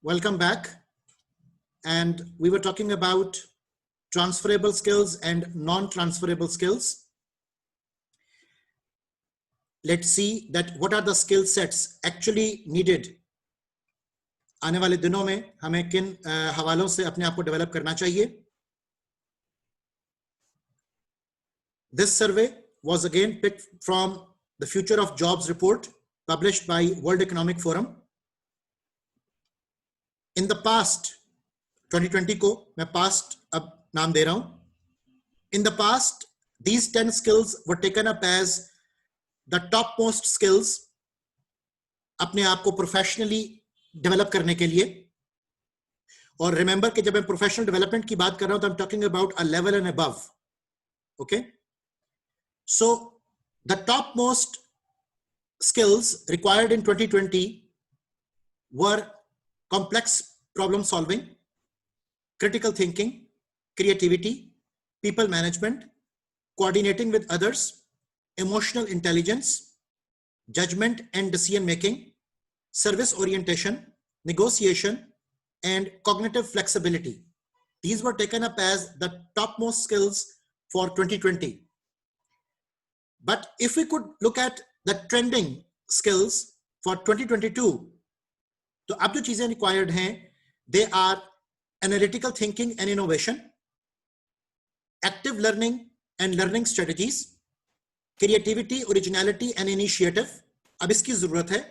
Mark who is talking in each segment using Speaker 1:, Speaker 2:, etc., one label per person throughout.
Speaker 1: Welcome back. And we were talking about transferable skills and non-transferable skills. Let's see that what are the skill sets actually needed. आने वाले दिनों में हमें किन हवालों से अपने आप को डेवलप करना चाहिए. This survey was again picked from the Future of Jobs report published by World Economic Forum. In the past, 2020 को मैं past अब नाम दे रहा हूं. In the past, these 10 skills were taken up as the topmost skills अपने आप को professionally develop करने के लिए. और remember कि जब मैं professional development की बात कर रहा हूं तो I'm talking about a level and above. Okay? So the topmost skills required in 2020 were complex problem solving, critical thinking, creativity, people management, coordinating with others, emotional intelligence, judgment and decision making, service orientation, negotiation, and cognitive flexibility. These were taken up as the topmost skills for 2020. But if we could look at the trending skills for 2022, तो अब जो चीजें required हैं, they are analytical thinking and innovation, active learning and learning strategies, creativity, originality and initiative. अब इसकी जरूरत है.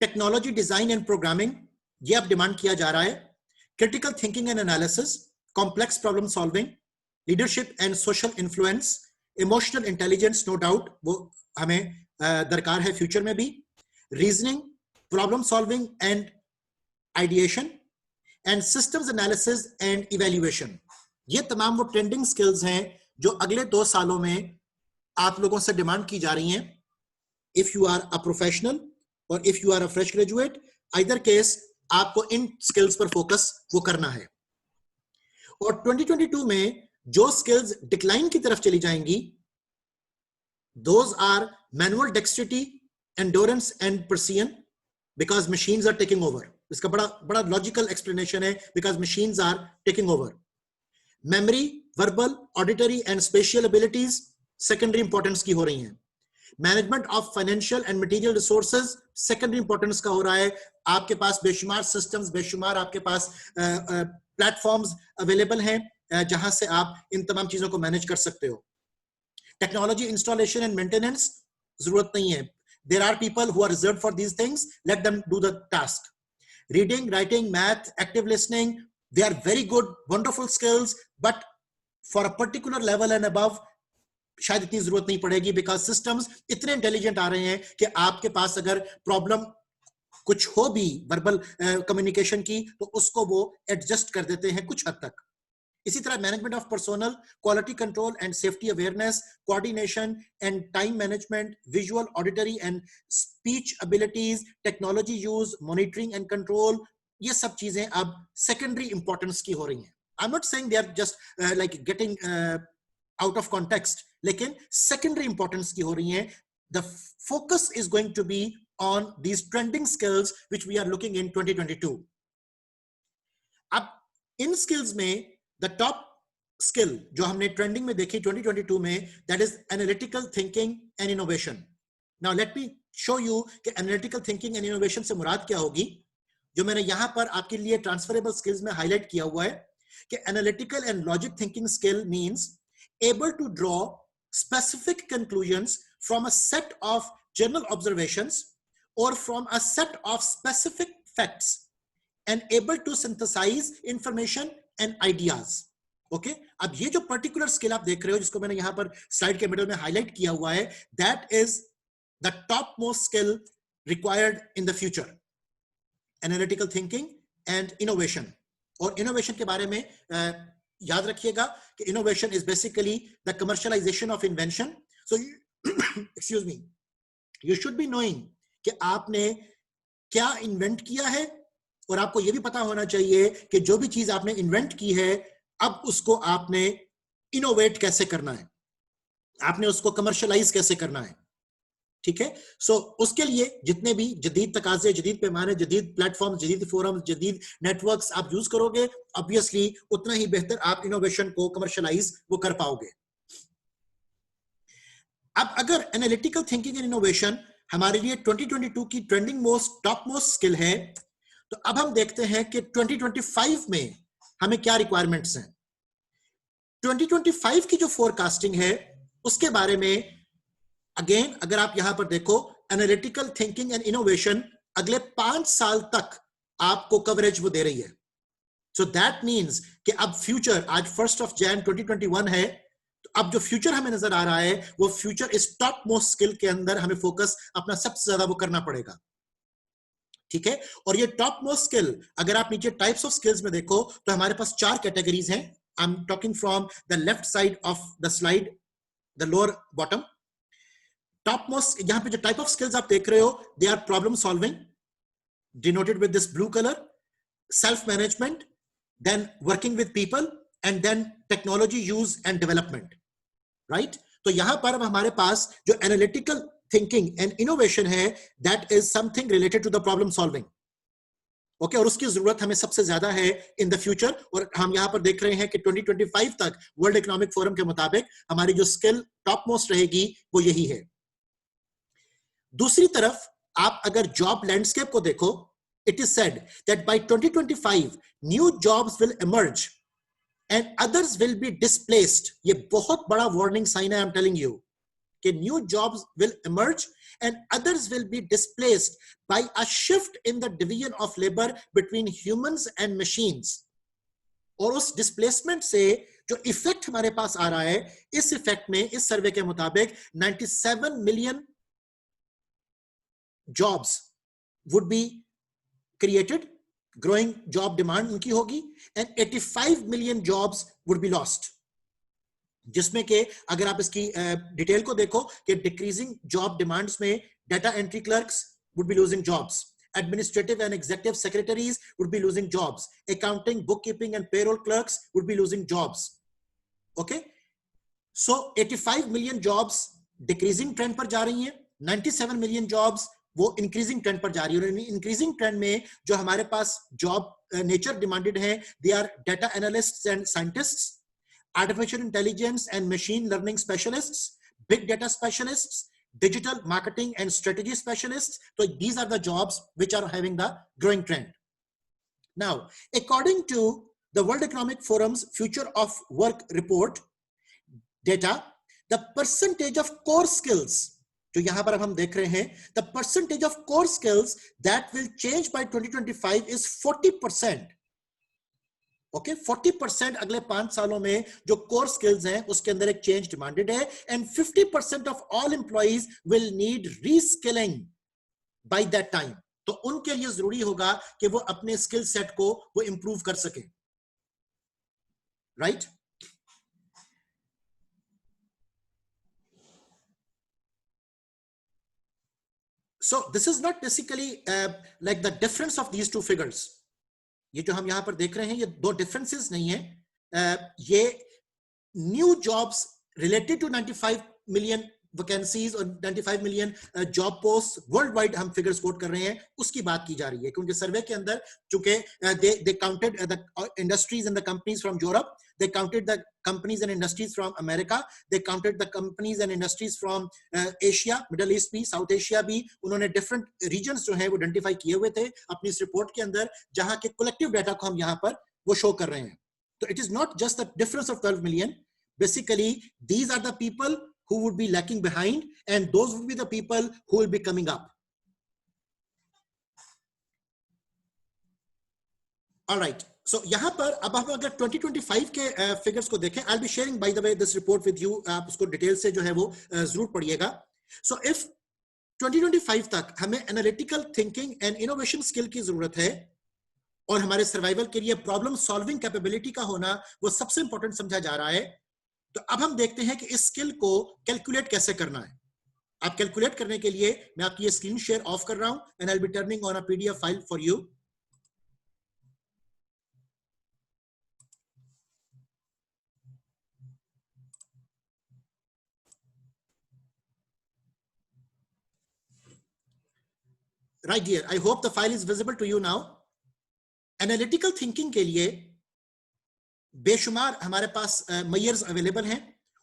Speaker 1: Technology design and programming, ये अब डिमांड किया जा रहा है. Critical thinking and analysis, complex problem solving, leadership and social influence, emotional intelligence, no doubt वो हमें दरकार है फ्यूचर में भी. Reasoning, problem solving and ideation, and systems analysis and evaluation. ये तमाम वो ट्रेंडिंग स्किल्स हैं जो अगले 2 सालों में आप लोगों से डिमांड की जा रही हैं. If you are a professional or if you are a fresh graduate, either case आपको इन स्किल्स पर फोकस वो करना है. और 2022 में जो स्किल्स डिक्लाइन की तरफ चली जाएंगी, those are manual dexterity, endurance and precision, because machines are taking over. इसका बड़ा लॉजिकल एक्सप्लेनेशन है, because machines are taking over. Memory, verbal, auditory and spatial abilities secondary importance की हो रही हैं. Management of financial and material resources secondary importance का हो रहा है. आपके पास बेशुमार systems, बेशुमार आपके पास platforms available हैं जहां से आप इन तमाम चीजों को मैनेज कर सकते हो. Technology installation and maintenance जरूरत नहीं है. There are people who are reserved for these things. Let them do the task. Reading, writing, math, active listening, they are very good, wonderful skills, but for a particular level and above, शायद इतनी जरूरत नहीं पड़ेगी, because systems इतने intelligent आ रहे हैं कि आपके पास अगर प्रॉब्लम कुछ हो भी वर्बल कम्युनिकेशन की, तो उसको वो एडजस्ट कर देते हैं कुछ हद तक. इसी तरह management of personnel, quality control and safety awareness, coordination and time management, visual, auditory and speech abilities, technology use, monitoring and control, ये सब चीजें अब सेकेंडरी इंपॉर्टेंस की हो रही हैं. I am not saying they are just like getting out of context, लेकिन secondary importance की हो रही हैं. The focus is going to be on these trending skills which we are looking in 2022. अब इन skills में the top skill जो हमने trending में देखी 2022 में, that is analytical thinking and innovation. Now let me show you कि analytical thinking and innovation से मुराद क्या होगी. जो मैंने यहां पर आपके लिए transferable skills में highlight किया हुआ है कि analytical and logic thinking skill means able to draw specific conclusions from a set of general observations or from a set of specific facts and able to synthesize information and ideas. Okay? अब ये जो particular skill आप देख रहे हो, जिसको मैंने यहाँ पर slide के middle में highlight किया हुआ है, that is the topmost skill required in the future. Analytical thinking and innovation. और innovation के बारे में याद रखिएगा कि innovation is basically the commercialization of invention. So, excuse me, you should be knowing कि आपने क्या इन्वेंट किया है, और आपको यह भी पता होना चाहिए कि जो भी चीज आपने इन्वेंट की है, अब उसको आपने इनोवेट कैसे करना है, आपने उसको कमर्शियलाइज कैसे करना है. ठीक है। सो उसके लिए जितने भी जदीद तकाजे, जदीद पैमाने, जदीद प्लेटफॉर्म, जदीद फोरम, जदीद नेटवर्क्स आप यूज करोगे, ऑब्वियसली उतना ही बेहतर आप इनोवेशन को कमर्शलाइज वो कर पाओगे। अब अगर एनालिटिकल थिंकिंग एंड इनोवेशन हमारे लिए 2022 की trending most top most skill है, तो अब हम देखते हैं कि 2025 में हमें क्या रिक्वायरमेंट्स हैं। 2025 की जो फोरकास्टिंग है उसके बारे में अगेन अगर आप यहां पर देखो, एनालिटिकल थिंकिंग एंड इनोवेशन अगले 5 साल तक आपको कवरेज वो दे रही है। सो दैट मींस कि अब फ्यूचर, आज 1 जनवरी 2021 है, तो अब जो फ्यूचर हमें नजर आ रहा है वो फ्यूचर इस टॉप मोस्ट स्किल के अंदर हमें फोकस अपना सबसे ज्यादा वो करना पड़ेगा। ठीक है। और ये टॉप मोस्ट स्किल अगर आप नीचे टाइप्स ऑफ स्किल्स में देखो तो हमारे पास 4 कैटेगरीज हैं। I am talking from the left side of the slide, the lower bottom. Top most यहां पे जो टाइप ऑफ स्किल्स आप देख रहे हो, they are problem solving denoted with this blue colour, self management, then working with people, and then technology use and development, right. तो यहां पर अब हमारे पास जो एनालिटिकल थिंकिंग एंड इनोवेशन है, that is something related to the problem solving. Okay, और उसकी जरूरत हमें सबसे ज्यादा है इन द फ्यूचर। और हम यहां पर देख रहे हैं कि 2025 तक वर्ल्ड इकोनॉमिक फोरम के मुताबिक हमारी जो स्किल टॉप मोस्ट रहेगी वो यही है। दूसरी तरफ आप अगर जॉब लैंडस्केप को देखो, it is said that bye 2025 new jobs will emerge and others will be displaced. ये बहुत बड़ा वार्निंग साइन है, आई एम टेलिंग यू, कि new jobs will emerge and others will be displaced by a shift in the division of labor between humans and machines. और उस displacement से जो effect हमारे पास आ रहा है, इस इफेक्ट में इस सर्वे के मुताबिक 97 million jobs would be created, growing job demand उनकी होगी, and 85 million jobs would be lost. जिसमें के अगर आप इसकी डिटेल को देखो कि डिक्रीजिंग जॉब डिमांड्स में data entry clerks would be losing jobs, administrative and executive secretaries would be losing jobs, accounting, bookkeeping and payroll clerks would be losing jobs. Okay, so 85 million jobs decreasing trend पर जा रही हैं, 97 million jobs वो increasing trend पर जा रही है। और increasing trend में जो हमारे पास job nature demanded है, they are data analysts and scientists, artificial intelligence and machine learning specialists, big data specialists, digital marketing and strategy specialists. So these are the jobs which are having the growing trend. Now, according to the World Economic Forum's Future of Work report data, the percentage of core skills, जो यहां पर अब हम देख रहे हैं, the percentage of core skills that will change by 2025 is 40%. Okay, 40% अगले 5 सालों में जो कोर स्किल्स हैं उसके अंदर एक चेंज डिमांडेड है, and 50% of all employees will need reskilling by that time. तो उनके लिए जरूरी होगा कि वो अपने स्किल सेट को वो इंप्रूव कर सके, right. So this is not basically like the difference of these two figures. ये जो हम यहां पर देख रहे हैं ये दो डिफरेंसेस नहीं है, ये new jobs related to 95 million vacancies और 95 million job post worldwide हम फिगर्स कोट कर रहे हैं, उसकी बात की जा रही है। क्योंकि सर्वे के अंदर चूंकि they counted the industries and the companies from Europe, they counted the companies and industries from America, they counted the companies and industries from Asia, Middle East भी, South Asia भी, उन्होंने different regions जो है वो identify किए हुए थे अपनी इस रिपोर्ट के अंदर, जहां के collective data को हम यहाँ पर वो शो कर रहे हैं। तो it is not just the difference of 12 million, basically these are the people who would be lacking behind and those would be the people who will be coming up. All right. So यहाँ पर अब हम अगर 2025 के figures को देखें, I'll be sharing by the way this report with you, आप उसको डिटेल से जो है वो जरूर पढ़िएगा। So if 2025 तक हमें analytical thinking and innovation skill की जरूरत है और हमारे सर्वाइवल के लिए प्रॉब्लम सॉल्विंग कैपेबिलिटी का होना वो सबसे इंपॉर्टेंट समझा जा रहा है, तो अब हम देखते हैं कि इस स्किल को कैलकुलेट कैसे करना है। आप कैलकुलेट करने के लिए मैं आपकी ये स्क्रीन शेयर ऑफ कर रहा हूं and I will B turning on a PDF file for you. right here. I hope the file is visible to you now. Analytical thinking के लिए बेशुमार हमारे पास मेयर्स अवेलेबल हैं.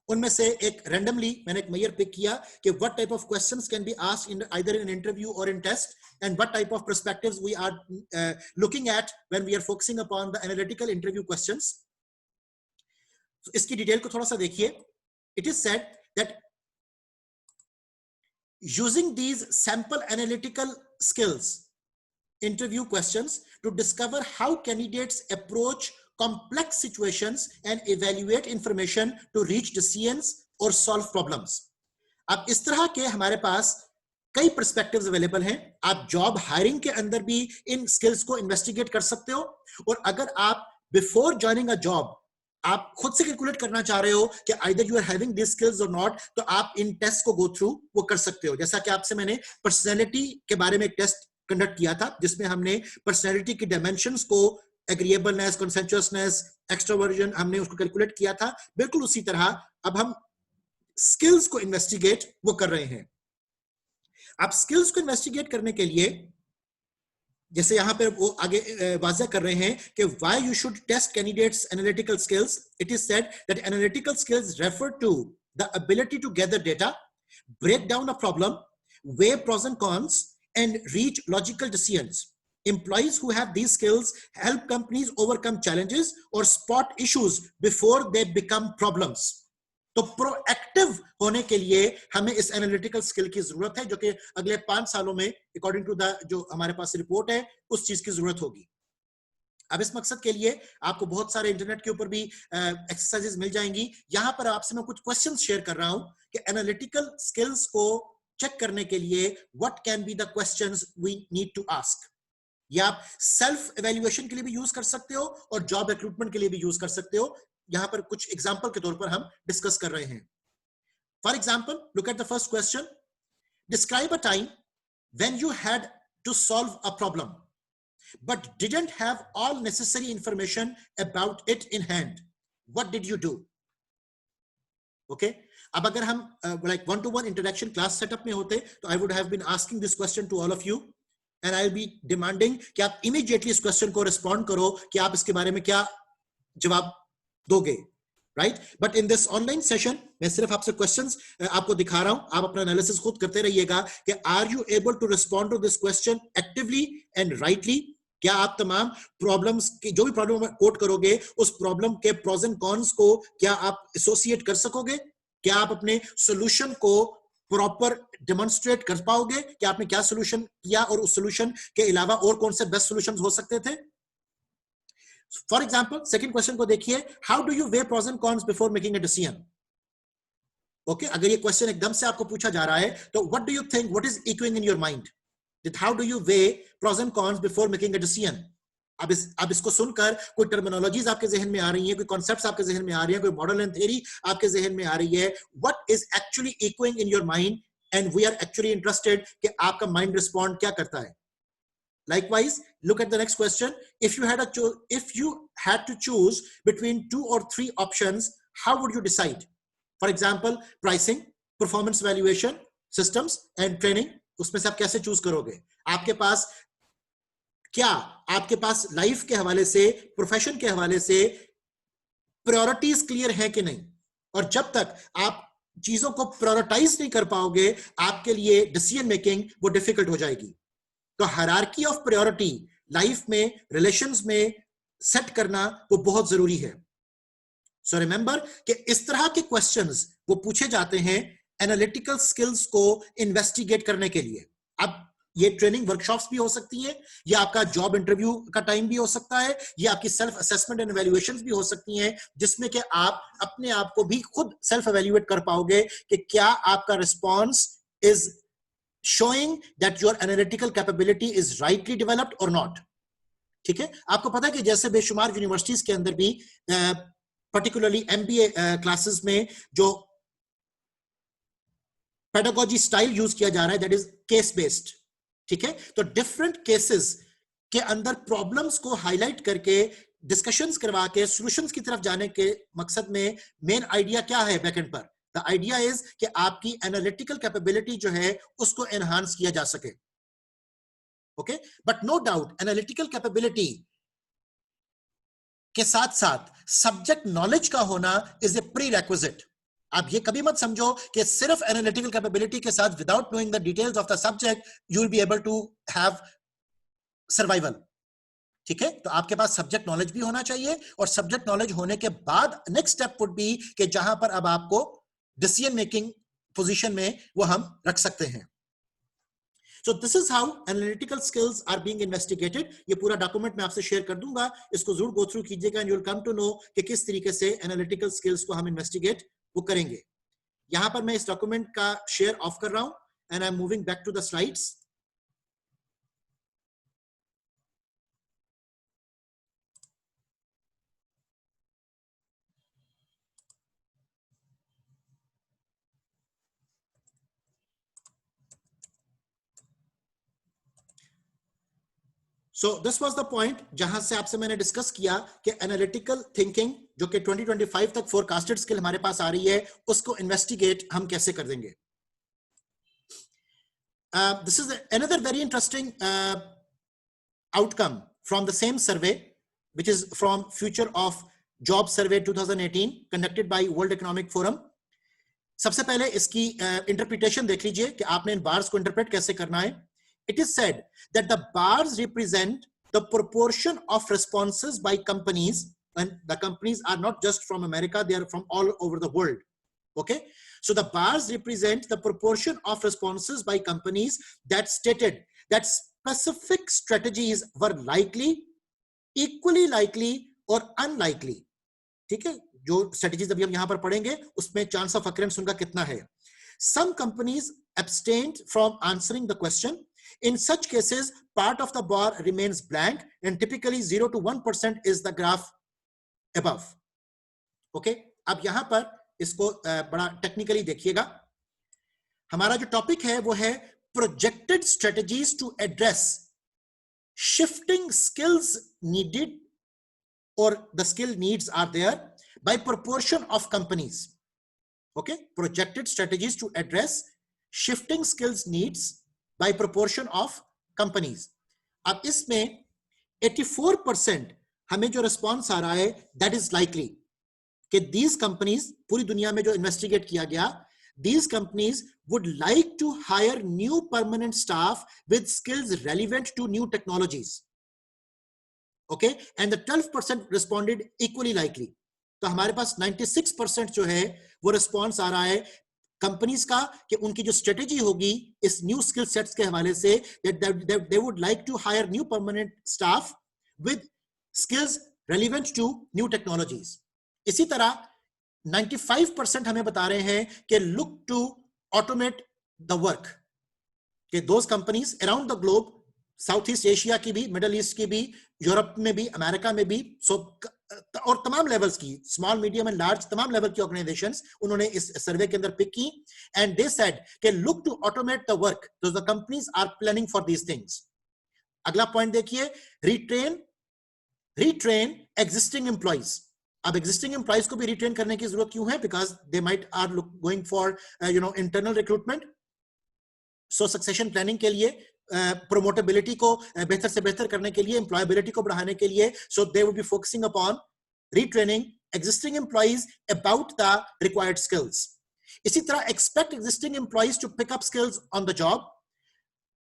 Speaker 1: उनमें से एक randomly मैंने एक मेयर पिक किया कि what type of questions can be asked in either in interview or in test, and what type of perspectives we are looking at when we are focusing upon the analytical interview questions. So इसकी detail को थोड़ा सा देखिए. It is said that using these sample analytical skills interview questions to discover how candidates approach complex situations and evaluate information to reach decisions or solve problems. अब इस तरह के हमारे पास कई पर्सपेक्टिव्स अवेलेबल हैं. आप जॉब हायरिंग के अंदर भी इन स्किल्स को इन्वेस्टिगेट कर सकते हो, और अगर आप बिफोर ज्वाइनिंग अ जॉब आप खुद से कैलकुलेट करना चाह रहे हो कि either you are having this skills और नॉट, तो आप इन टेस्ट को गो थ्रू वो कर सकते हो. जैसा कि आपसे मैंने पर्सनैलिटी के बारे में एक टेस्ट कंडक्ट किया था जिसमें हमने पर्सनैलिटी की डायमेंशंस को, एग्रीएबलनेस, कंसेंसुअसनेस, एक्सट्रोवर्जन, हमने उसको कैलकुलेट किया था. बिल्कुल उसी तरह अब हम स्किल्स को इन्वेस्टिगेट वो कर रहे हैं. आप स्किल्स को इन्वेस्टिगेट करने के लिए जैसे यहां पर वो आगे वाज़ह कर रहे हैं कि why you should test candidates analytical skills. It is said that analytical skills refer to the ability to gather data, break down a problem, weigh pros and cons, and reach logical decisions. Employees who have these skills help companies overcome challenges or spot issues before they become problems. तो proactive होने के लिए हमें इस analytical skill की जरूरत है, जो कि अगले 5 सालों में अकॉर्डिंग टू द जो हमारे पास रिपोर्ट है उस चीज की जरूरत होगी. अब इस मकसद के लिए आपको बहुत सारे इंटरनेट के ऊपर भी एक्सरसाइजेस मिल जाएंगी. यहां पर आपसे मैं कुछ क्वेश्चंस शेयर कर रहा हूं कि एनालिटिकल स्किल्स को चेक करने के लिए what can be the questions we need to ask. या आप सेल्फ एवेल्युएशन के लिए भी यूज कर सकते हो और जॉब रिक्रूटमेंट के लिए भी यूज कर सकते हो. यहां पर कुछ एग्जांपल के तौर पर हम डिस्कस कर रहे हैं. For example, look at the first question. Describe a time when you had to solve a problem but didn't have all necessary information about it in hand. What did you do? Okay. अब अगर हम like one-to-one interaction class setup में होते तो I would have been asking this question to all of you and I'll be demanding कि आप immediately इस question को respond करो कि आप इसके बारे में क्या जवाब दोगे. Right? But in this online session, मैं सिर्फ आपसे questions आपको दिखा रहा हूं. आप अपना analysis खुद करते रहिएगा कि are you able to respond to this question actively and rightly? क्या आप तमाम प्रॉब्लम्स की जो भी प्रॉब्लम कोट करोगे उस प्रॉब्लम के प्रोज एंड कॉन्स को क्या आप एसोसिएट कर सकोगे? क्या आप अपने सॉल्यूशन को प्रॉपर डेमोन्स्ट्रेट कर पाओगे कि आपने क्या सॉल्यूशन किया और उस सॉल्यूशन के अलावा और कौन से बेस्ट सॉल्यूशंस हो सकते थे? फॉर एग्जांपल, सेकंड क्वेश्चन को देखिए. How do you weigh pros and cons before making a decision? Okay, अगर ये क्वेश्चन एकदम से आपको पूछा जा रहा है तो what do you think, what is echoing in your mind? That how do you weigh pros and cons before making a decision? अब इसको सुनकर कोई टर्मिनोलॉजीज आपके जहन में आ रही हैं, कोई कॉन्सेप्ट्स आपके जहन में आ रही हैं, कोई मॉडल एंड थ्योरी आपके जहन में आ रही है. What is actually echoing in your mind? And we are actually interested कि आपका माइंड रिस्पॉन्ड क्या करता है. Likewise, look at the next question. If you had to choose between 2 or 3 options, how would you decide? For example, pricing, performance valuation, systems, and training. उसमें से आप कैसे choose करोगे? आपके पास लाइफ के हवाले से, प्रोफेशन के हवाले से प्रायोरिटीज क्लियर है कि नहीं? और जब तक आप चीजों को प्रायोरिटाइज नहीं कर पाओगे आपके लिए डिसीजन मेकिंग वो डिफिकल्ट हो जाएगी. तो हायरार्की ऑफ प्रायोरिटी लाइफ में, रिलेशंस में सेट करना वो बहुत जरूरी है. सो रिमेंबर कि इस तरह के क्वेश्चंस वो पूछे जाते हैं एनालिटिकल स्किल्स को इन्वेस्टिगेट करने के लिए. अब ये ट्रेनिंग वर्कशॉप्स भी हो सकती हैं, या आपका जॉब इंटरव्यू का टाइम भी हो सकता है, या आपकी सेल्फ असेसमेंट एंड इवैल्यूएशंस भी हो सकती हैं जिसमें कि आप अपने आप को भी खुद सेल्फ इवैल्यूएट कर पाओगे कि क्या आपका response is showing that your analytical capability is rightly developed और नॉट. ठीक है. आपको पता है कि जैसे बेशुमार यूनिवर्सिटीज के अंदर भी पर्टिकुलरली एमबीए क्लासेस में जो पेडागोजी स्टाइल यूज किया जा रहा है दैट इज केस बेस्ड. ठीक है. तो डिफरेंट केसेस के अंदर प्रॉब्लम्स को हाईलाइट करके डिस्कशंस करवा के सॉल्यूशंस की तरफ जाने के मकसद में मेन आइडिया क्या है बैकएंड पर? द आइडिया इज कि आपकी एनालिटिकल कैपेबिलिटी जो है उसको एनहांस किया जा सके. Okay, but no doubt analytical capability के साथ साथ सब्जेक्ट नॉलेज का होना इज ए प्री रेक्विजिट. आप ये कभी मत समझो कि सिर्फ एनालिटिकल कैपेबिलिटी के साथ without knowing the details of the subject you will be able to have survival. ठीक है, तो आपके पास सब्जेक्ट नॉलेज भी होना चाहिए, और सब्जेक्ट नॉलेज होने के बाद नेक्स्ट स्टेप वुड बी कि जहां पर अब आपको डिसीजन मेकिंग पोजीशन में वो हम रख सकते हैं. So this is how analytical skills are being investigated. ये पूरा डॉक्यूमेंट मैं आपसे शेयर कर दूंगा, इसको जरूर गो थ्रू कीजिएगा and you will come to know कि किस तरीके से एनालिटिकल स्किल्स को हम इन्वेस्टिगेट वो करेंगे. यहां पर मैं इस डॉक्यूमेंट का शेयर ऑफ कर रहा हूं and I am moving back to the slides. So this was the point जहां से आपसे मैंने डिस्कस किया कि एनालिटिकल थिंकिंग जो कि 2025 तक फोरकास्टेड स्किल हमारे पास आ रही है, उसको इन्वेस्टिगेट हम कैसे कर देंगे. This is another very interesting outcome from the same survey, which is from Future of Job Survey 2018 conducted by World Economic Forum. सबसे पहले इसकी इंटरप्रिटेशन देख लीजिए कि आपने इन बार्स को इंटरप्रेट कैसे करना है. It is said that the bars represent the proportion of responses by companies, and the companies are not just from America, they are from all over the world. Okay, so the bars represent the proportion of responses by companies that stated that specific strategies were likely, equally likely or unlikely. ठीक है, जो strategies अभी हम यहां पर पढ़ेंगे उसमें chance of occurrence उनका कितना है. Some companies abstained from answering the question. In such cases, part of the bar remains blank and typically 0 to 1% is the graph above. Okay, अब यहां पर इसको बड़ा टेक्निकली देखिएगा. हमारा जो टॉपिक है वो है projected strategies to address shifting skills needed और the skill needs are there by proportion of companies. Okay, projected strategies to address shifting skills needs by proportion of companies. अब इसमें 84% हमें जो रिस्पॉन्स आ रहा है दैट इज लाइकली कि these companies, पूरी दुनिया में जो इन्वेस्टिगेट किया गया, these companies would like to hire new permanent staff with skills relevant to new technologies. Okay, and the 12% responded equally likely. तो हमारे पास 96% जो है वो रिस्पॉन्स आ रहा है कंपनीज का कि उनकी जो स्ट्रेटेजी होगी इस न्यू स्किल सेट्स के हवाले से, that they would like to hire new permanent staff with skills relevant to new technologies. इसी तरह 95% हमें बता रहे हैं कि look to automate the work, कि those companies around the globe, south east Asia की भी, मिडल ईस्ट की भी, यूरोप में भी, अमेरिका में भी, और तमाम लेवल्स की, स्मॉल मीडियम एंड लार्ज तमाम लेवल की ऑर्गेनाइजेशंस उन्होंने इस सर्वे के अंदर पिक की. एंड दे सेड कि look to automate the work, तो the companies are planning for these things. अगला पॉइंट देखिए, रिट्रेन एग्जिस्टिंग एम्प्लॉइज. अब एग्जिस्टिंग एम्प्लॉइज को भी रिट्रेन करने की जरूरत क्यों है? Because they might are going for internal recruitment. So succession planning के लिए, प्रोमोटेबिलिटी को बेहतर से बेहतर करने के लिए, एम्प्लॉयबिलिटी को बढ़ाने के लिए, so they would be focusing upon retraining existing employees about the required skills. इसी तरह expect existing employees to pick up skills on the job.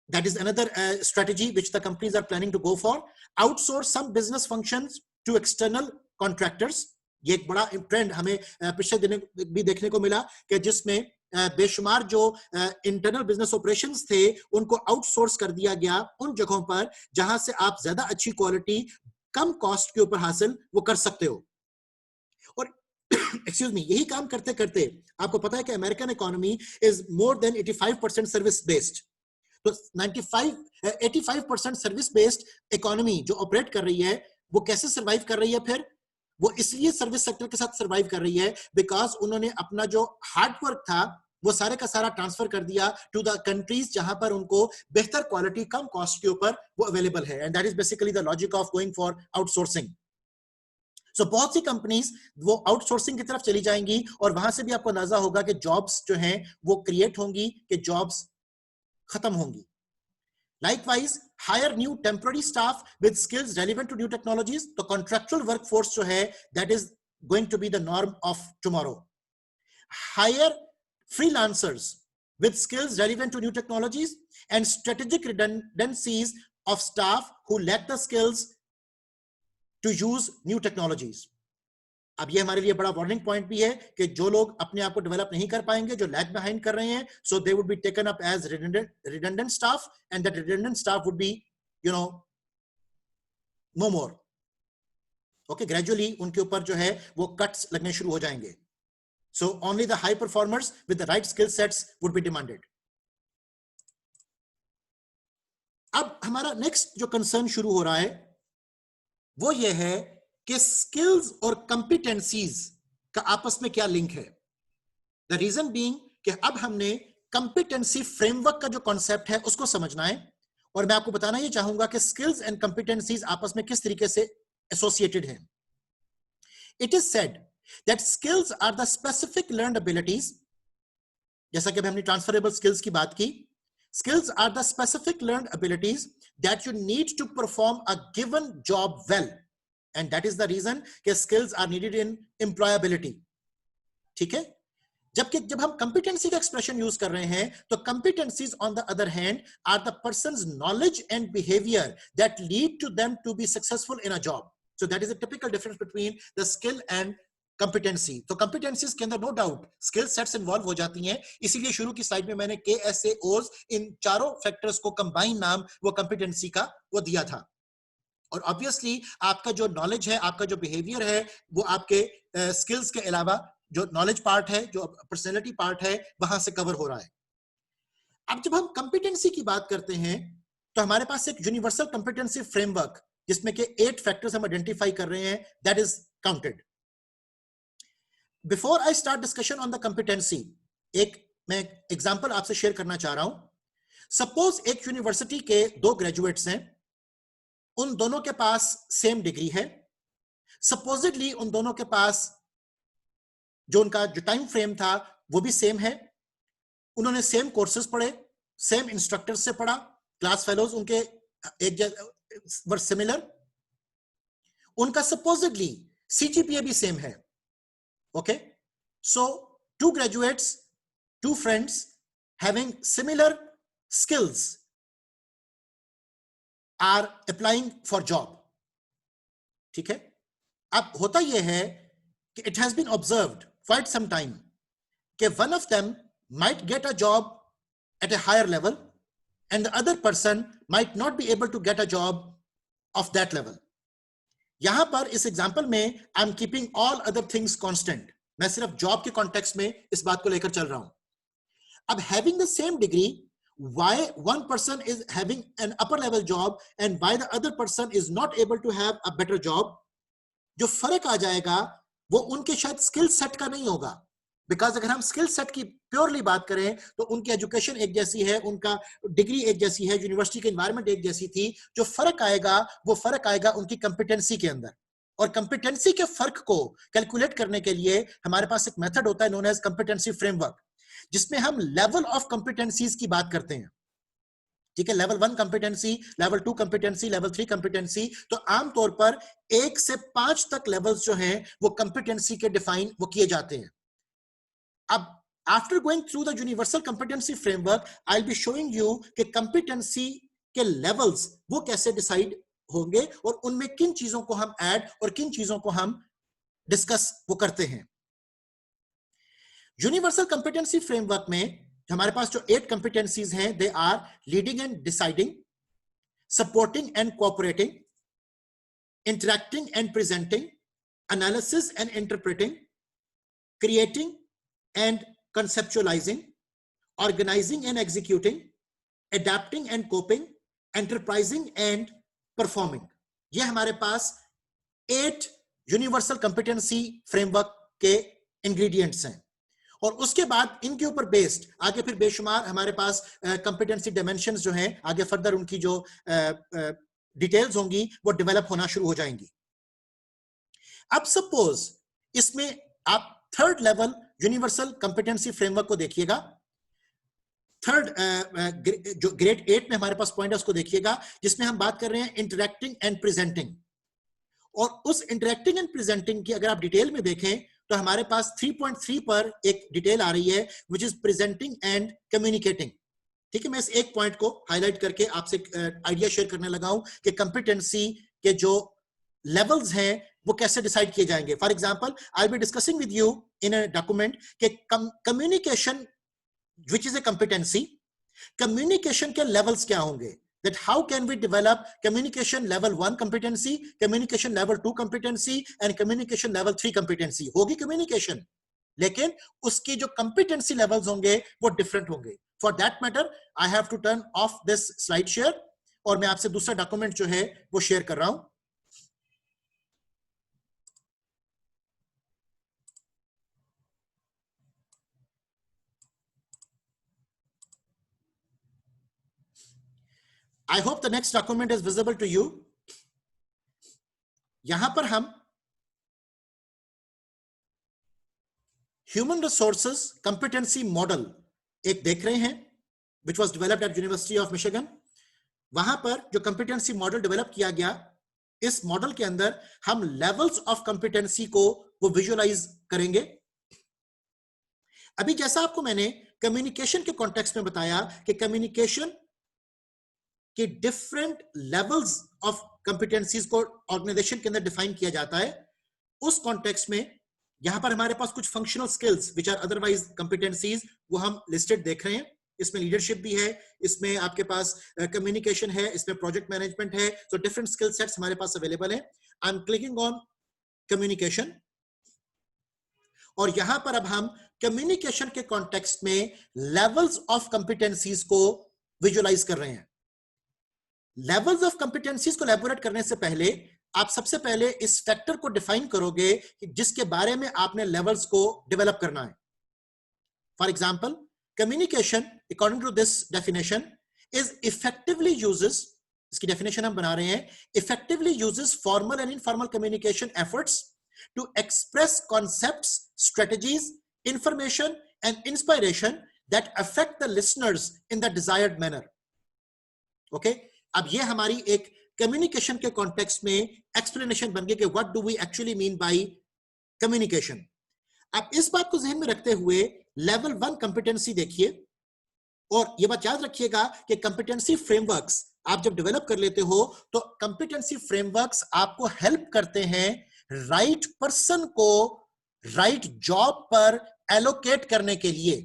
Speaker 1: That is another strategy which the companies are planning to go for. Outsource some business functions to external contractors. ये एक बड़ा trend हमें पिछले दिनों भी देखने को मिला कि जिसमें बेशुमार जो इंटरनल बिजनेस ऑपरेशंस थे उनको आउटसोर्स कर दिया गया उन जगहों पर जहां से आप ज्यादा अच्छी क्वालिटी कम कॉस्ट के ऊपर हासिल वो कर सकते हो. और एक्सक्यूज मी, यही काम करते करते आपको पता है कि American economy is more than 85% service based. तो 85% सर्विस बेस्ड इकोनॉमी जो ऑपरेट कर रही है वो कैसे सरवाइव कर रही है? फिर वो इसलिए सर्विस सेक्टर के साथ सरवाइव कर रही है बिकॉज उन्होंने अपना जो हार्ड वर्क था वो सारे का सारा ट्रांसफर कर दिया टू द कंट्रीज जहां पर उनको बेहतर क्वालिटी कम कॉस्ट के ऊपर वो अवेलेबल है. And that is basically the logic of going for outsourcing. So बहुत सी कंपनीज वो आउटसोर्सिंग की तरफ चली जाएंगी और वहां से भी आपको अंदाजा होगा कि जॉब्स जो हैं वो क्रिएट होंगी, कि जॉब्स खत्म होंगी. Likewise, hire new temporary staff with skills relevant to new technologies. तो contractual workforce जो है, that is going to be the norm of tomorrow. Hire freelancers with skills relevant to new technologies and strategic redundancies of staff who lack the skills to use new technologies. अब ये हमारे लिए बड़ा warning point भी है कि जो लोग अपने आप को डेवलप नहीं कर पाएंगे, जो लैग बिहाइंड कर रहे हैं, so they would be taken up as redundant staff and that redundant staff would be no more. Okay, gradually उनके ऊपर जो है वो कट्स लगने शुरू हो जाएंगे. So only the high performers with the right skill sets would be demanded. अब हमारा नेक्स्ट जो कंसर्न शुरू हो रहा है वो ये है कि स्किल्स और कंपिटेंसीज का आपस में क्या लिंक है. द रीजन बीइंग कि अब हमने कंपिटेंसी फ्रेमवर्क का जो कॉन्सेप्ट है उसको समझना है, और मैं आपको बताना ये चाहूंगा कि स्किल्स एंड कंपिटेंसीज आपस में किस तरीके से एसोसिएटेड हैं. It is said that skills are the specific learned abilities, जैसा कि हमने ट्रांसफरेबल स्किल्स की बात की. Skills are the specific learned abilities that you need to perform a given job well, and that is the reason कि skills are needed in employability. ठीक है, जबकि जब हम competency का expression use कर रहे हैं तो competencies on the other hand are the person's knowledge and behavior that lead to them to be successful in a job. So that is a typical difference between the skill and competency. तो competencies के अंदर no doubt skill sets involve हो जाती हैं, इसीलिए शुरू की slide में मैंने KSAOs इन चारों फैक्टर्स को कंबाइन नाम वो competency का वो दिया था. और ऑब्वियसली आपका जो नॉलेज है, आपका जो बिहेवियर है, वो आपके स्किल्स के अलावा जो नॉलेज पार्ट है, जो पर्सनैलिटी पार्ट है, वहां से कवर हो रहा है. अब जब हम कंपिटेंसी की बात करते हैं तो हमारे पास एक यूनिवर्सल कंपिटेंसी फ्रेमवर्क जिसमें के 8 फैक्टर्स हम आइडेंटिफाई कर रहे हैं, that is counted. Before I start discussion on the competency, एक मैं एग्जांपल आपसे शेयर करना चाह रहा हूं. सपोज एक यूनिवर्सिटी के 2 ग्रेजुएट्स हैं, उन दोनों के पास सेम डिग्री है. सपोजिटली उन दोनों के पास जो उनका जो टाइम फ्रेम था वो भी सेम है. उन्होंने सेम कोर्सेज पढ़े, सेम इंस्ट्रक्टर्स से पढ़ा, क्लास फेलोज उनके एक वर सिमिलर. उनका सपोजिटली सीजीपीए भी सेम है. Okay, so 2 graduates, 2 friends having similar skills are applying for job. ठीक है, अब होता यह है कि it has been observed quite some time कि one of them might get a job at a higher level and the other person might not be able to get a job of that level. यहां पर इस example में I am keeping all other things constant, मैं सिर्फ job के context में इस बात को लेकर चल रहा हूं. अब having the same degree, why one person is having an upper level job and why the other person is not able to have a better job, जो फर्क आ जाएगा वो उनके शायद स्किल सेट का नहीं होगा. बिकॉज अगर हम स्किल सेट की प्योरली बात करें तो उनकी एजुकेशन एक जैसी है, उनका डिग्री एक जैसी है, यूनिवर्सिटी की एनवायरनमेंट एक जैसी थी. जो फर्क आएगा वो फर्क आएगा उनकी कंपिटेंसी के अंदर. और कंपिटेंसी के फर्क को कैलकुलेट करने के लिए हमारे पास एक मेथड होता है नोन एज कंपिटेंसी फ्रेमवर्क, जिसमें हम लेवल ऑफ कंपिटेंसीज की बात करते हैं. ठीक है, level 1 competency, level 2 competency, level 3 competency. तो आमतौर पर 1 से 5 तक लेवल्स जो हैं वो कंपिटेंसी के डिफाइन वो किए जाते हैं. अब after going through the universal competency framework I will be showing you कि कंपिटेंसी के लेवल्स वो कैसे डिसाइड होंगे और उनमें किन चीजों को हम ऐड और किन चीजों को हम डिस्कस वो करते हैं. यूनिवर्सल कंपिटेंसी फ्रेमवर्क में हमारे पास जो 8 कंपिटेंसीज हैं, they are leading and deciding, supporting and cooperating, interacting and presenting, analysis and interpreting, creating and conceptualising, organising and executing, adapting and coping, enterprising and performing. ये हमारे पास 8 यूनिवर्सल कंपिटेंसी फ्रेमवर्क के ingredients हैं. और उसके बाद इनके ऊपर बेस्ड आगे फिर बेशुमार हमारे पास कंपिटेंसी डायमेंशंस जो हैं, आगे फर्दर उनकी जो डिटेल्स होंगी वो डेवलप होना शुरू हो जाएंगी. अब सपोज इसमें आप 3rd level universal competency framework को देखिएगा. थर्ड जो ग्रेड 8 में हमारे पास पॉइंट है उसको देखिएगा, जिसमें हम बात कर रहे हैं इंटरेक्टिंग एंड प्रेजेंटिंग। और उस इंटरेक्टिंग एंड प्रेजेंटिंग की अगर आप डिटेल में देखें तो हमारे पास 3.3 पर एक डिटेल आ रही है which is presenting and communicating. ठीक है, मैं इस एक पॉइंट को हाईलाइट करके आपसे आइडिया शेयर करने लगा हूं कि कंपिटेंसी के जो लेवल्स हैं वो कैसे डिसाइड किए जाएंगे। For example, I will be discussing with you in a document कि communication which is a competency, communication के लेवल्स क्या होंगे, that how can we develop communication level 1 competency, communication level 2 competency and communication level 3 competency। होगी communication, लेकिन उसकी जो competency levels होंगे वो different होंगे। For that matter, I have to turn off this slide share और मैं आपसे दूसरा डॉक्यूमेंट जो है वो शेयर कर रहा हूं। I hope the next document is visible to you। यहां पर हम ह्यूमन रिसोर्सेज कंपिटेंसी मॉडल एक देख रहे हैं which was developed at University of Michigan। वहां पर जो कंपिटेंसी मॉडल डेवलप किया गया, इस मॉडल के अंदर हम लेवल्स ऑफ कंपिटेंसी को वो विजुअलाइज करेंगे। अभी जैसा आपको मैंने कम्युनिकेशन के कॉन्टेक्स्ट में बताया कि कम्युनिकेशन के डिफरेंट लेवल्स ऑफ कंपिटेंसीज को ऑर्गेनाइजेशन के अंदर डिफाइन किया जाता है, उस कॉन्टेक्स्ट में यहां पर हमारे पास कुछ functional skills which are otherwise competencies वो हम लिस्टेड देख रहे हैं। इसमें लीडरशिप भी है, इसमें आपके पास कम्युनिकेशन है, इसमें प्रोजेक्ट मैनेजमेंट है। सो डिफरेंट स्किल सेट्स हमारे पास अवेलेबल है। I M clicking on communication और यहां पर अब हम कम्युनिकेशन के कॉन्टेक्स्ट में लेवल्स ऑफ कंपिटेंसीज को विजुअलाइज कर रहे हैं। लेवल्स ऑफ कंपिटेंसीज को एलैबोरेट करने से पहले आप सबसे पहले इस फैक्टर को डिफाइन करोगे जिसके बारे में आपने लेवल्स को डेवलप करना है। For example, communication according to this definition is effectively uses, इसकी definition हम बना रहे हैं, effectively uses formal and informal communication efforts to express concepts, strategies, information and inspiration that affect the listeners in the desired manner। okay? अब ये हमारी एक communication के कॉन्टेक्स्ट में एक्सप्लेनेशन बन गई कि what do we actually mean by communication. अब इस बात को जहन में रखते हुए लेवल 1 कंपिटेंसी देखिए और ये बात याद रखिएगा कि कंपिटेंसी फ्रेमवर्क्स आप जब डेवलप कर लेते हो तो कंपिटेंसी फ्रेमवर्क्स आपको हेल्प करते हैं राइट पर्सन को राइट जॉब पर एलोकेट करने के लिए।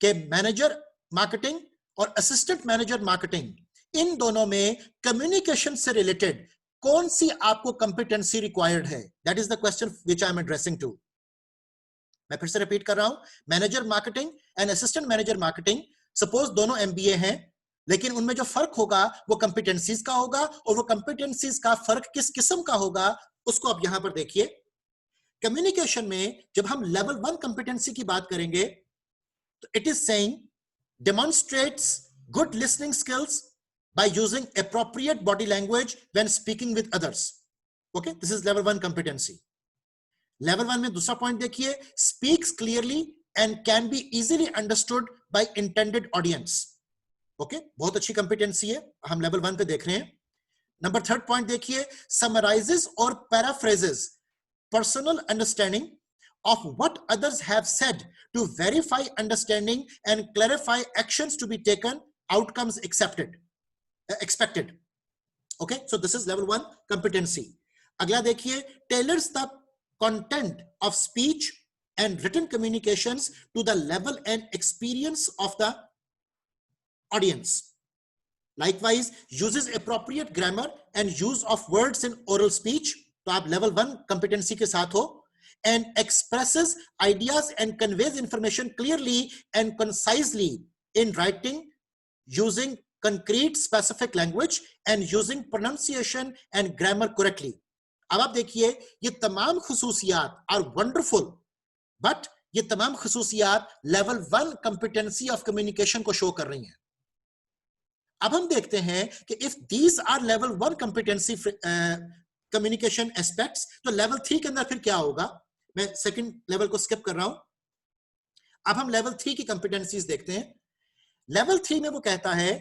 Speaker 1: कि मैनेजर मार्केटिंग और असिस्टेंट मैनेजर मार्केटिंग, इन दोनों में कम्युनिकेशन से रिलेटेड कौन सी आपको कंपिटेंसी रिक्वायर्ड है, that is the question which I am addressing to. मैं फिर से रिपीट कर रहा हूं, manager marketing and assistant manager marketing, suppose दोनों एमबीए हैं, लेकिन उनमें जो फर्क होगा वो कंपिटेंसीज का होगा और वो कंपिटेंसीज का फर्क किस किस्म का होगा उसको आप यहां पर देखिए। कम्युनिकेशन में जब हम लेवल 1 कंपिटेंसी की बात करेंगे तो it is saying demonstrates good listening skills by using appropriate body language when speaking with others। okay, this is level 1 competency। level 1 में दूसरा पॉइंट देखिए, speaks clearly and can be easily understood by intended audience। okay, बहुत अच्छी competency है, हम level 1 पे देख रहे हैं। नंबर 3rd पॉइंट देखिए, summarizes और paraphrases personal understanding of what others have said to verify understanding and clarify actions to be taken, outcomes expected। okay, so this is level 1 competency। अगला देखिए, tailors the content of speech and written communications to the level and experience of the audience। likewise uses appropriate grammar and use of words in oral speech। तो आप level 1 competency के साथ हो, and expresses ideas and conveys information clearly and concisely in writing using concrete specific language and using pronunciation and grammar correctly। अब आप देखिए, ये तमाम खुसूसियात are wonderful, but ये तमाम खुसूसियात level 1 competency of communication को शो कर रही हैं। अब हम देखते हैं कि if these are level 1 competency communication aspects, तो level 3 के अंदर फिर क्या होगा। मैं सेकंड लेवल को स्किप कर रहा हूं। अब हम लेवल 3 की कंपिटेंसीज देखते हैं। लेवल 3 में वो कहता है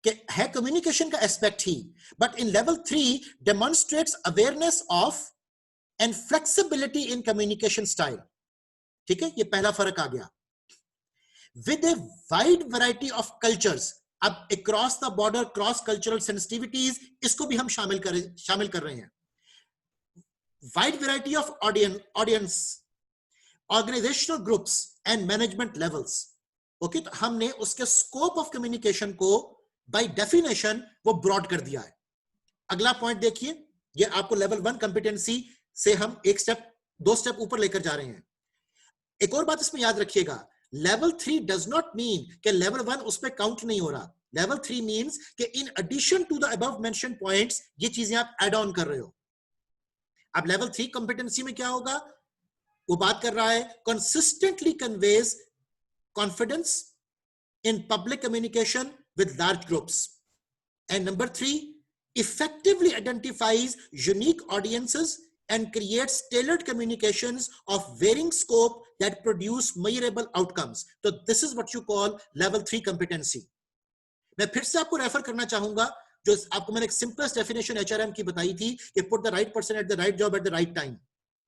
Speaker 1: कि है कम्युनिकेशन का एस्पेक्ट ही, but in level 3 demonstrates awareness of and flexibility in communication style. ठीक है, ये पहला फर्क आ गया। With a wide variety of cultures, अब across the border cross cultural sensitivities, इसको भी हम शामिल कर रहे हैं। Wide variety of audience, organisational groups and management levels. Okay, तो हमने उसके स्कोप ऑफ कम्युनिकेशन को बाय डेफिनेशन वो ब्रॉड कर दिया है। अगला पॉइंट देखिए, ये आपको लेवल 1 कंपिटेंसी से हम एक स्टेप 2 स्टेप ऊपर लेकर जा रहे हैं। एक और बात इसमें याद रखिएगा, लेवल 3 डज नॉट मीन कि लेवल 1 उसमें काउंट नहीं हो रहा। लेवल 3 मींस कि in addition to the above mention points, ये चीजें आप ऐड ऑन कर रहे हो। अब लेवल 3 कंपिटेंसी में क्या होगा, वो बात कर रहा है consistently conveys confidence in public communication with large groups. And number 3, effectively identifies unique audiences and creates tailored communications of varying scope that produce measurable outcomes. So this is what you call level 3 competency. मैं फिर से आपको refer करना चाहूंगा, जो आपको मैंने एक सिंपलेस्ट डेफिनेशन एचआरएम की बताई थी कि put the right person at the right job at the right time.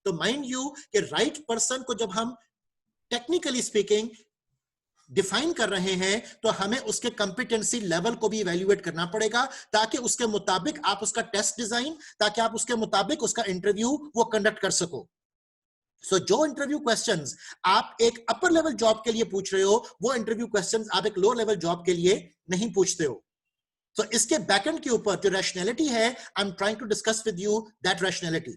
Speaker 1: तो माइंड यू कि राइट पर्सन को जब हम टेक्निकली स्पीकिंग डिफाइन कर रहे हैं, तो हमें उसके कंपिटेंसी लेवल को भी इवैल्यूएट करना पड़ेगा, ताकि उसके मुताबिक आप उसका टेस्ट डिजाइन, ताकि आप उसके मुताबिक उसका इंटरव्यू वो कंडक्ट कर सको। सो जो इंटरव्यू क्वेश्चंस आप एक अपर लेवल जॉब के लिए पूछ रहे हो, वो इंटरव्यू क्वेश्चंस आप एक लोअर लेवल जॉब के लिए नहीं पूछते हो। तो इसके बैकएंड के ऊपर जो रैशनैलिटी है, I am trying to discuss with you that rationality.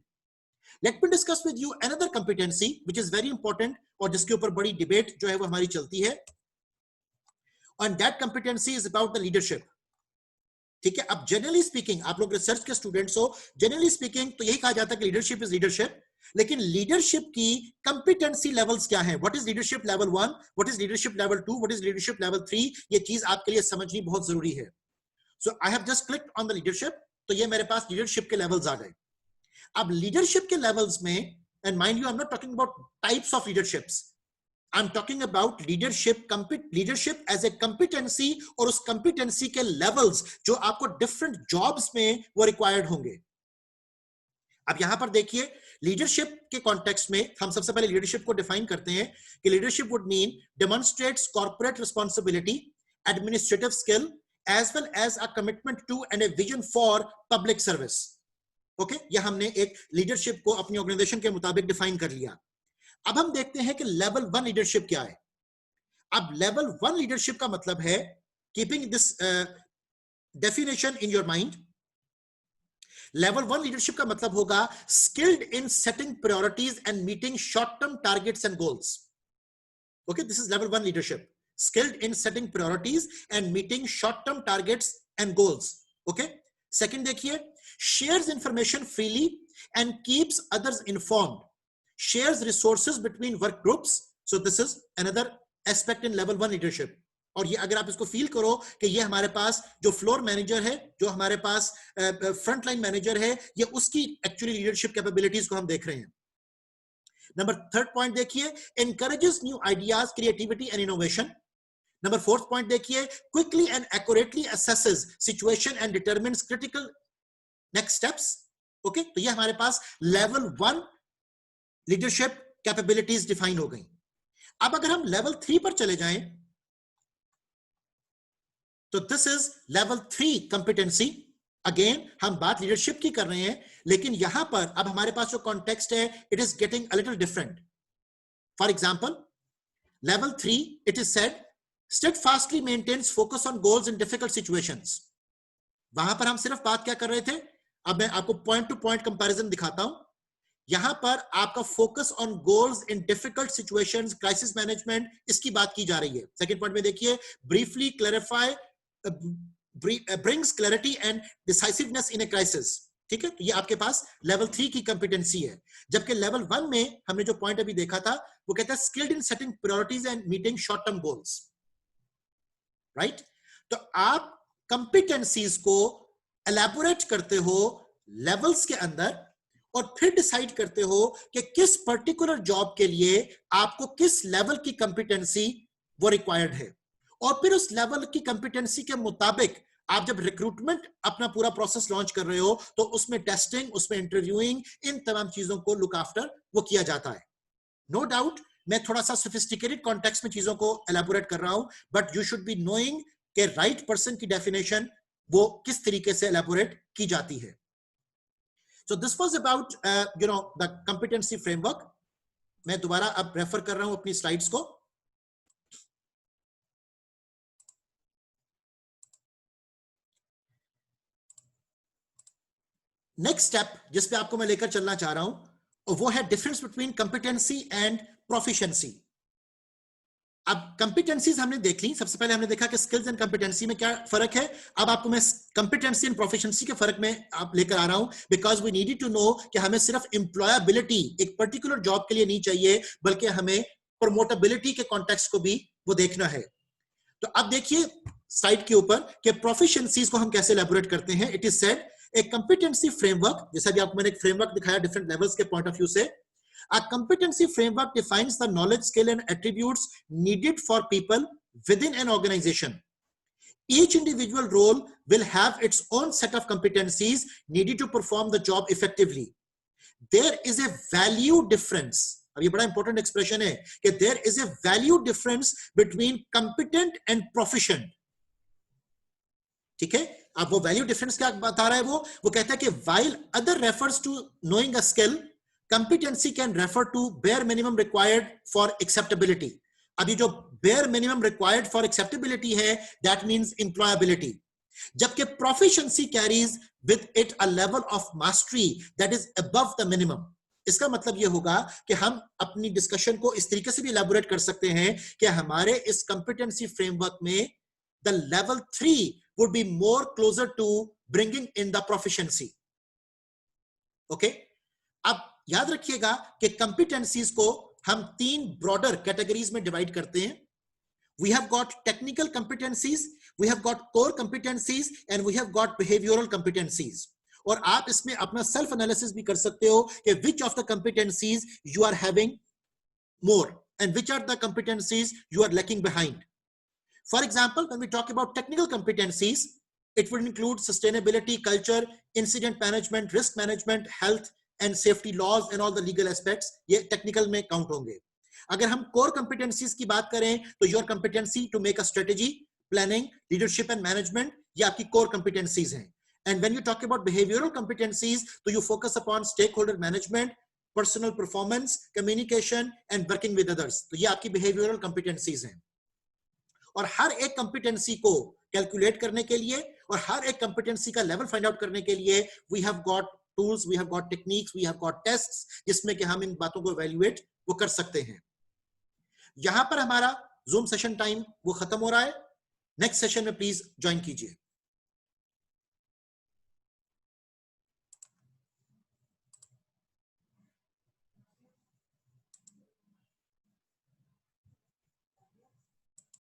Speaker 1: Let me discuss with you another competency which is very important, और जिसके ऊपर बड़ी डिबेट जो है वो हमारी चलती है, and that competency is about the leadership. ठीक है, अब जनरली स्पीकिंग, आप लोग रिसर्च के स्टूडेंट्स हो, जनरली स्पीकिंग तो यही कहा जाता है कि लीडरशिप इज लीडरशिप, लेकिन लीडरशिप की कंपिटेंसी लेवल्स क्या हैं? What is leadership level 1, what is leadership level 2, what is leadership level 3? ये चीज आपके लिए समझनी बहुत जरूरी है। So I have just clicked on the leadership, तो ये मेरे पास लीडरशिप के लेवल्स आ गए। अब लीडरशिप के लेवल्स में, and mind you I am not talking about types of leaderships, I'm talking about leadership as a competency, और उस competency के levels जो आपको different jobs में वो required होंगे। अब यहां पर देखिए, leadership के context में हम सबसे पहले leadership को define करते हैं कि leadership would mean demonstrates corporate responsibility, administrative skill, as well as a commitment to and a vision for public service. Okay, ये हमने एक leadership को अपनी organization के मुताबिक define कर लिया। अब हम देखते हैं कि लेवल 1 लीडरशिप क्या है। अब लेवल 1 लीडरशिप का मतलब है, keeping this definition in your mind, level 1 leadership का मतलब होगा skilled in setting priorities and meeting short term targets and goals. Okay, this is level 1 leadership, skilled in setting priorities and meeting short term targets and goals. Okay, second देखिए, shares information freely and keeps others informed, shares resources between work groups. So this is another aspect in level 1 leadership. और ये अगर आप इसको feel करो कि ये हमारे पास जो फ्लोर मैनेजर है, जो हमारे पास फ्रंट लाइन मैनेजर है, ये उसकी एक्चुअली लीडरशिप कैपेबिलिटीज को हम देख रहे हैं। नंबर 3rd पॉइंट देखिए, encourages new ideas, creativity and innovation. Number 4th point देखिए, quickly and accurately assesses situation and determines critical next steps. Okay, तो ये हमारे पास लेवल 1 लीडरशिप कैपेबिलिटीज डिफाइन हो गई। अब अगर हम लेवल 3 पर चले जाएं, तो this is level 3 competency. Again हम बात लीडरशिप की कर रहे हैं, लेकिन यहां पर अब हमारे पास जो कॉन्टेक्स्ट है, it is getting a little different. For example, level 3 it is said steadfastly maintains focus on goals in difficult situations. वहां पर हम सिर्फ बात क्या कर रहे थे, अब मैं आपको पॉइंट टू पॉइंट कंपैरिजन दिखाता हूं। यहां पर आपका focus on goals in difficult situations, crisis management, इसकी बात की जा रही है। सेकंड पॉइंट में देखिए, briefly clarify brings clarity and decisiveness in a crisis. ठीक है, तो ये आपके पास लेवल 3 की कंपिटेंसी है। जबकि लेवल 1 में हमने जो पॉइंट अभी देखा था, वो कहता है skilled in setting priorities and meeting short term goals. Right, तो आप कंपिटेंसीज को एलैबोरेट करते हो लेवल्स के अंदर, और फिर डिसाइड करते हो कि किस पर्टिकुलर जॉब के लिए आपको किस लेवल की कंपिटेंसी वो रिक्वायर्ड है, और फिर उस लेवल की कंपिटेंसी के मुताबिक आप जब रिक्रूटमेंट अपना पूरा प्रोसेस लॉन्च कर रहे हो तो उसमें टेस्टिंग, उसमें इंटरव्यूइंग, इन तमाम चीजों को लुक आफ्टर वो किया जाता है। नो डाउट मैं थोड़ा सा सोफिस्टिकेटेड कॉन्टेक्स्ट में चीजों को एलैबोरेट कर रहा हूं, but you should be knowing कि राइट पर्सन की डेफिनेशन वो किस तरीके से एलैबोरेट की जाती है। So this was about the competency framework. मैं दोबारा अब रेफर कर रहा हूं अपनी स्लाइड्स को। नेक्स्ट स्टेप जिस पे आपको मैं लेकर चलना चाह रहा हूं वो है difference between competency and proficiency. अब कंपिटेंसीज हमने देख ली, सबसे पहले हमने देखा कि स्किल्स एंड कंपिटेंसी में क्या फर्क है। अब आपको मैं कंपिटेंसी एंड प्रोफिशिएंसी के फर्क में आप लेकर आ रहा हूं, because we needed to know कि हमें सिर्फ एम्प्लॉयबिलिटी एक पर्टिकुलर जॉब के लिए नहीं चाहिए, बल्कि हमें प्रमोटेबिलिटी के कॉन्टेक्स्ट को भी वो देखना है। तो अब देखिए साइड के ऊपर कि प्रोफिशिएंसीज को हम कैसे एलैबोरेट करते हैं। It is said A competency framework, जैसा भी आपको मैंने एक फ्रेमवर्क दिखाया डिफरेंट लेवल्स के पॉइंट ऑफ व्यू से। A competency framework defines the knowledge, skill, and attributes needed for people within an organization. Each individual role will have its own set of competencies needed to perform the job effectively. There is a value difference. अब ये बड़ा important expression है कि there is a value difference between competent and proficient. ठीक है, अब वो value difference क्या बता रहा है, वो कहता है कि while other refers to knowing a skill, competency can refer to bare minimum required for acceptability. अभी जो bare minimum required for acceptability है, that means employability. जबकि proficiency carries with it a level of mastery that is above the minimum. इसका मतलब ये होगा कि हम अपनी डिस्कशन को इस तरीके से भी elaborate कर सकते हैं कि हमारे इस competency framework में the level 3 would be more closer to bringing in the proficiency. Okay? अब याद रखिएगा कि कंपिटेंसीज को हम 3 ब्रॉडर कैटेगरीज में डिवाइड करते हैं। We have got technical competencies, we have got core competencies and we have got behavioural competencies. और आप इसमें अपना सेल्फ एनालिसिस भी कर सकते हो कि which of the competencies you are having more and which are the competencies you are lacking behind. For example, when we talk about technical competencies, it would include sustainability, culture, incident management, risk management, health and safety laws and all the legal aspects. ये technical में count होंगे। अगर हम core competencies की बात करें तो your competency to make a strategy, planning, leadership and management, ये आपकी कोर कंपिटेंसीज हैं। And when you talk about behavioural competencies तो you focus upon stakeholder management, personal performance, communication and working with others. तो ये आपकी behavioural कंपिटेंसीज हैं। और हर एक कंपिटेंसी को कैलकुलेट करने के लिए और हर एक कंपिटेंसी का लेवल फाइंड आउट करने के लिए we have got tools, we have got techniques, we have got tests, जिसमें कि हम इन बातों को इवैल्यूएट वो कर सकते हैं। यहां पर हमारा जूम सेशन टाइम वो खत्म हो रहा है। नेक्स्ट सेशन में प्लीज ज्वाइन कीजिए।